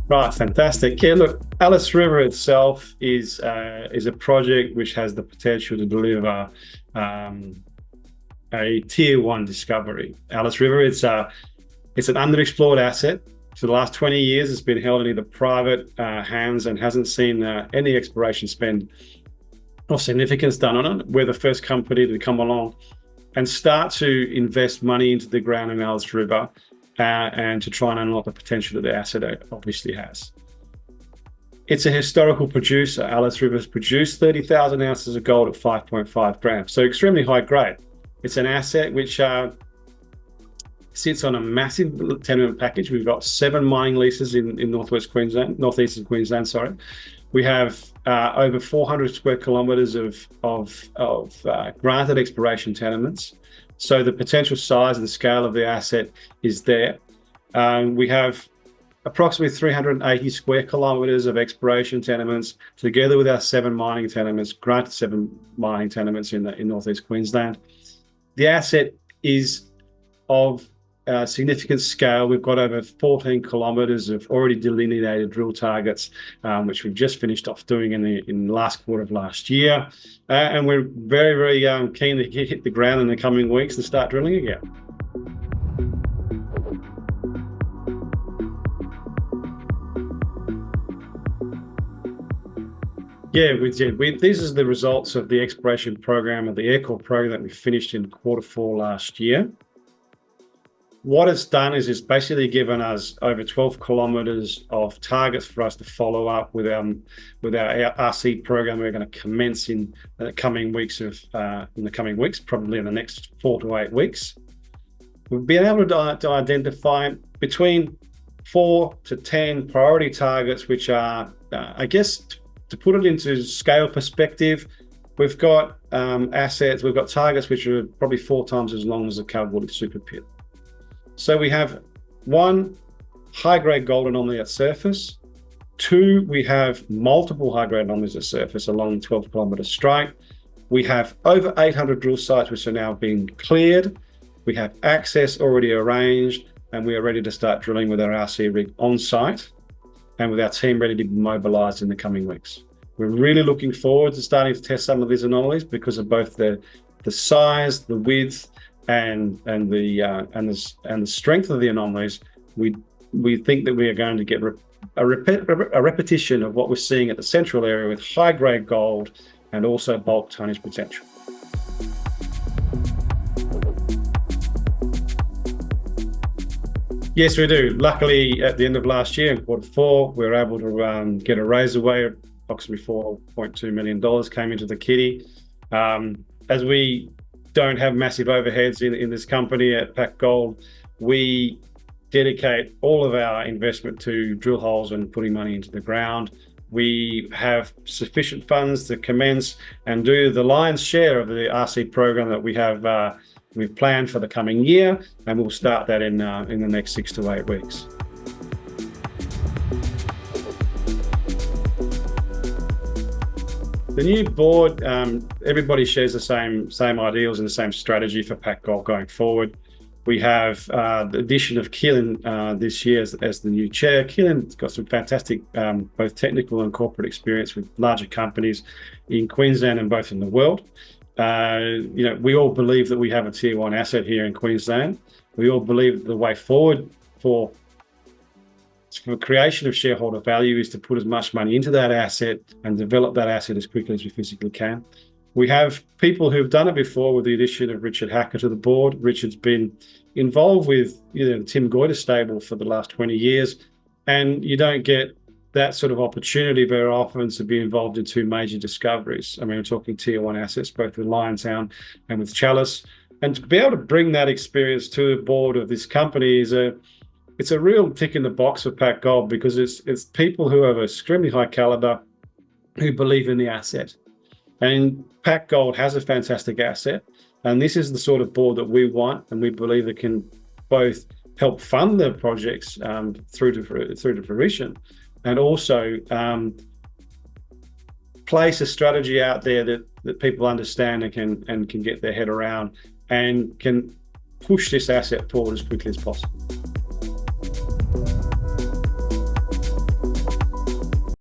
Right, fantastic. Yeah, look, Alice River itself is a project which has the potential to deliver um, a tier one discovery. Alice River, it's an underexplored asset. For the last 20 years, it's been held in either private hands and hasn't seen any exploration spend of significance done on it. We're the first company to come along and start to invest money into the ground in Alice River and to try and unlock the potential that the asset obviously has. It's a historical producer. Alice River's produced 30,000 ounces of gold at 5.5 grams, so extremely high grade. It's an asset which sits on a massive tenement package. We've got 7 mining leases in northeastern Queensland. Sorry, we have over 400 square kilometres of granted exploration tenements. So the potential size and the scale of the asset is there. We have approximately 380 square kilometres of exploration tenements, together with our 7 mining tenements, granted 7 mining tenements in northeast Queensland. The asset is of significant scale. We've got over 14 kilometres of already delineated drill targets, which we've just finished off doing in the last quarter of last year. And we're very, very keen to hit the ground in the coming weeks and start drilling again. Yeah, these are the results of the exploration program, of the aircore program that we finished in quarter 4 last year. What it's done is it's basically given us over 12 kilometres of targets for us to follow up with our RC program. We're going to commence in the coming weeks, probably in the next 4 to 8 weeks. We've been able to identify between 4 to 10 priority targets, which are, I guess, to put it into scale perspective, we've got we've got targets which are probably 4 times as long as the Pacgold super pit. So we have 1 high-grade gold anomaly at surface. 2, we have multiple high-grade anomalies at surface along 12-kilometre strike. We have over 800 drill sites which are now being cleared. We have access already arranged, and we are ready to start drilling with our RC rig on site and with our team ready to be mobilised in the coming weeks. We're really looking forward to starting to test some of these anomalies because of both the size, the width, and the strength of the anomalies. We think that we are going to get a repetition of what we're seeing at the central area with high grade gold and also bulk tonnage potential. Yes, we do. Luckily, at the end of last year in quarter 4, we were able to get a raise away. Approximately $4.2 million came into the kitty. As we don't have massive overheads in this company at Pacgold, we dedicate all of our investment to drill holes and putting money into the ground. We have sufficient funds to commence and do the lion's share of the RC program that we've planned for the coming year, and we'll start that in the next 6 to 8 weeks. The new board, everybody shares the same ideals and the same strategy for Pacgold going forward. We have the addition of Keelan this year as the new chair. Keelan's got some fantastic both technical and corporate experience with larger companies in Queensland and both in the world. We all believe that we have a tier one asset here in Queensland. We all believe that the way forward for creation of shareholder value is to put as much money into that asset and develop that asset as quickly as we physically can. We have people who've done it before with the addition of Richard Hacker to the board. Richard's been involved with the Tim Goyder stable for the last 20 years, and you don't get that sort of opportunity very often to be involved in 2 major discoveries. I mean, we're talking tier one assets, both with Liontown and with Chalice. And to be able to bring that experience to the board of this company it's a real tick in the box for Pacgold, because it's people who have extremely high caliber who believe in the asset. And Pacgold has a fantastic asset, and this is the sort of board that we want, and we believe it can both help fund the projects through to fruition, and also place a strategy out there that people understand and can get their head around and can push this asset forward as quickly as possible.